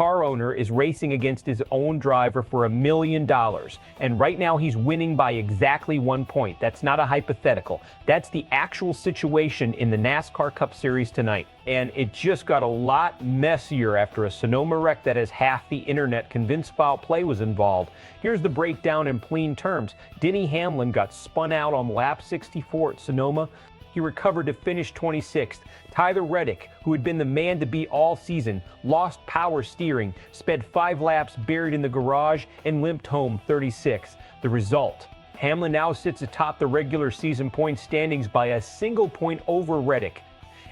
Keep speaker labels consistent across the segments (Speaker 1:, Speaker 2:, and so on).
Speaker 1: car owner is racing against his own driver for $1 million. And right now he's winning by exactly 1 point. That's not a hypothetical. That's the actual situation in the NASCAR Cup Series tonight. And it just got a lot messier after a Sonoma wreck that has half the internet convinced foul play was involved. Here's the breakdown in plain terms. Denny Hamlin got spun out on lap 64 at Sonoma. He recovered to finish 26th. Tyler Reddick, who had been the man to beat all season, lost power steering, sped 5 laps buried in the garage, and limped home 36th. The result: Hamlin now sits atop the regular season point standings by a single point over Reddick.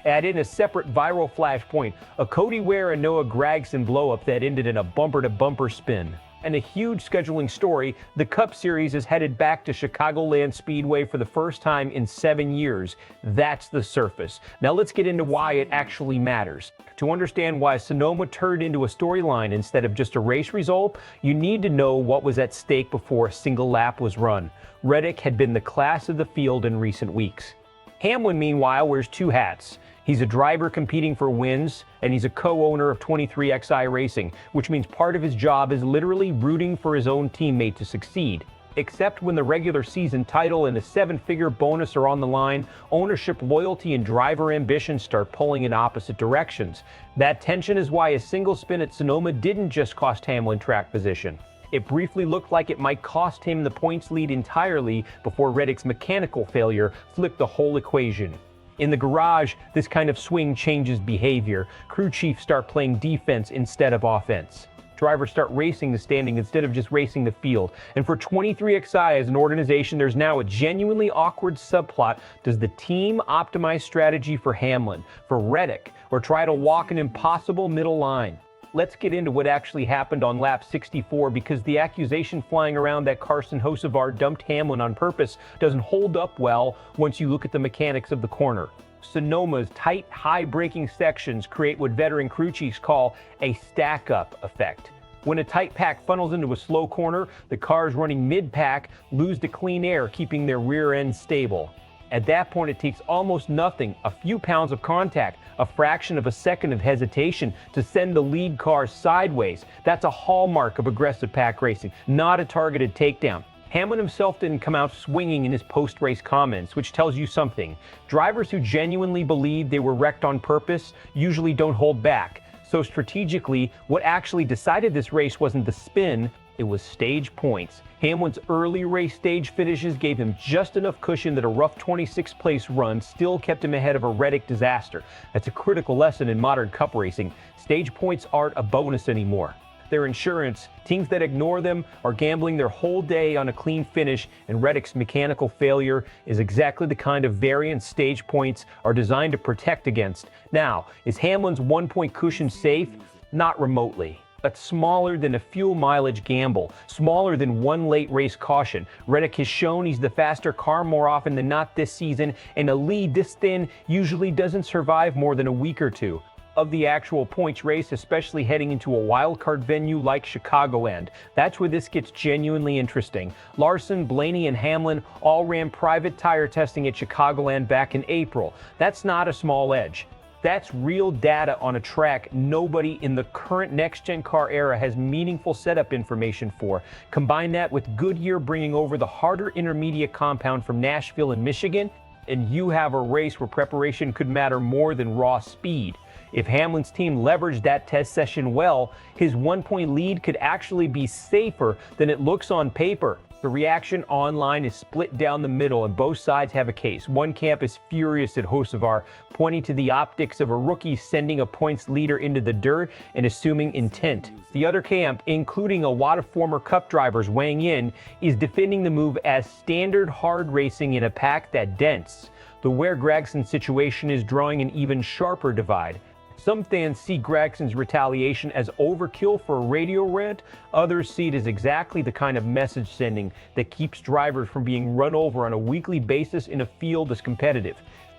Speaker 1: Add in a separate viral flashpoint, a Cody Ware and Gragson blowup that ended in a bumper-to-bumper spin. And a huge scheduling story, the Cup Series is headed back to Chicagoland Speedway for the first time in 7 years. That's the surface. Now let's get into why it actually matters. To understand why Sonoma turned into a storyline instead of just a race result, you need to know what was at stake before a single lap was run. Reddick had been the class of the field in recent weeks. Hamlin, meanwhile, wears 2 hats. He's a driver competing for wins, and he's a co-owner of 23XI Racing, which means part of his job is literally rooting for his own teammate to succeed. Except when the regular season title and a 7-figure bonus are on the line, ownership loyalty and driver ambition start pulling in opposite directions. That tension is why a single spin at Sonoma didn't just cost Hamlin track position. It briefly looked like it might cost him the points lead entirely before Reddick's mechanical failure flipped the whole equation. In the garage, this kind of swing changes behavior. Crew chiefs start playing defense instead of offense. Drivers start racing the standing instead of just racing the field. And for 23XI as an organization, there's now a genuinely awkward subplot. Does the team optimize strategy for Hamlin, for Reddick, or try to walk an impossible middle line? Let's get into what actually happened on lap 64, because the accusation flying around that Carson Hocevar dumped Hamlin on purpose doesn't hold up well once you look at the mechanics of the corner. Sonoma's tight, high-braking sections create what veteran crew chiefs call a stack-up effect. When a tight pack funnels into a slow corner, the cars running mid-pack lose to clean air, keeping their rear end stable. At that point, it takes almost nothing, a few pounds of contact, a fraction of a second of hesitation to send the lead car sideways. That's a hallmark of aggressive pack racing, not a targeted takedown. Hamlin himself didn't come out swinging in his post-race comments, which tells you something. Drivers who genuinely believe they were wrecked on purpose usually don't hold back. So strategically, what actually decided this race wasn't the spin, it was stage points. Hamlin's early race stage finishes gave him just enough cushion that a rough 26th place run still kept him ahead of a Reddick disaster. That's a critical lesson in modern cup racing. Stage points aren't a bonus anymore. They're insurance. Teams that ignore them are gambling their whole day on a clean finish, and Reddick's mechanical failure is exactly the kind of variance stage points are designed to protect against. Now, is Hamlin's 1-point cushion safe? Not remotely. But smaller than a fuel mileage gamble, smaller than one late race caution. Reddick has shown he's the faster car more often than not this season, and a lead this thin usually doesn't survive more than a week or two of the actual points race, especially heading into a wildcard venue like Chicagoland. That's where this gets genuinely interesting. Larson, Blaney, and Hamlin all ran private tire testing at Chicagoland back in April. That's not a small edge. That's real data on a track nobody in the current next-gen car era has meaningful setup information for. Combine that with Goodyear bringing over the harder intermediate compound from Nashville and Michigan, and you have a race where preparation could matter more than raw speed. If Hamlin's team leveraged that test session well, his 1-point lead could actually be safer than it looks on paper. The reaction online is split down the middle, and both sides have a case. One camp is furious at Hocevar, pointing to the optics of a rookie sending a points leader into the dirt and assuming intent. The other camp, including a lot of former Cup drivers weighing in, is defending the move as standard hard racing in a pack that dents. The Ware-Gragson situation is drawing an even sharper divide. Some fans see Gragson's retaliation as overkill for a radio rant. Others see it as exactly the kind of message sending that keeps drivers from being run over on a weekly basis in a field as competitive.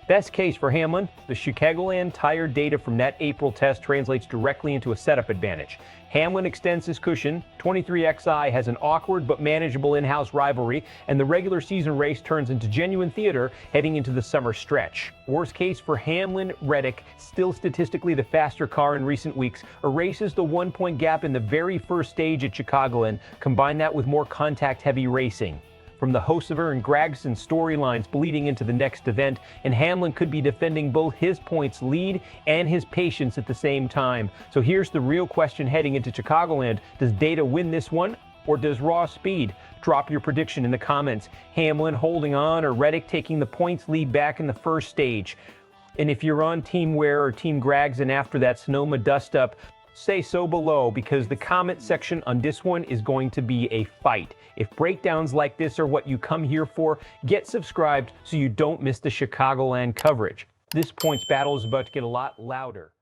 Speaker 1: Best case for Hamlin, the Chicagoland tire data from that April test translates directly into a setup advantage. Hamlin extends his cushion, 23XI has an awkward but manageable in-house rivalry, and the regular season race turns into genuine theater heading into the summer stretch. Worst case for Hamlin, Reddick, still statistically the faster car in recent weeks, erases the 1-point gap in the very first stage at Chicagoland. Combine that with more contact-heavy racing. From the Hocevar and Gragson storylines bleeding into the next event, and Hamlin could be defending both his points lead and his patience at the same time. So here's the real question heading into Chicagoland. Does Data win this one, or does Raw Speed? Drop your prediction in the comments. Hamlin holding on, or Reddick taking the points lead back in the first stage? And if you're on Team Ware or Team Gragson after that Sonoma dust-up, say so below, because the comment section on this one is going to be a fight. If breakdowns like this are what you come here for, get subscribed so you don't miss the Chicagoland coverage. This points battle is about to get a lot louder.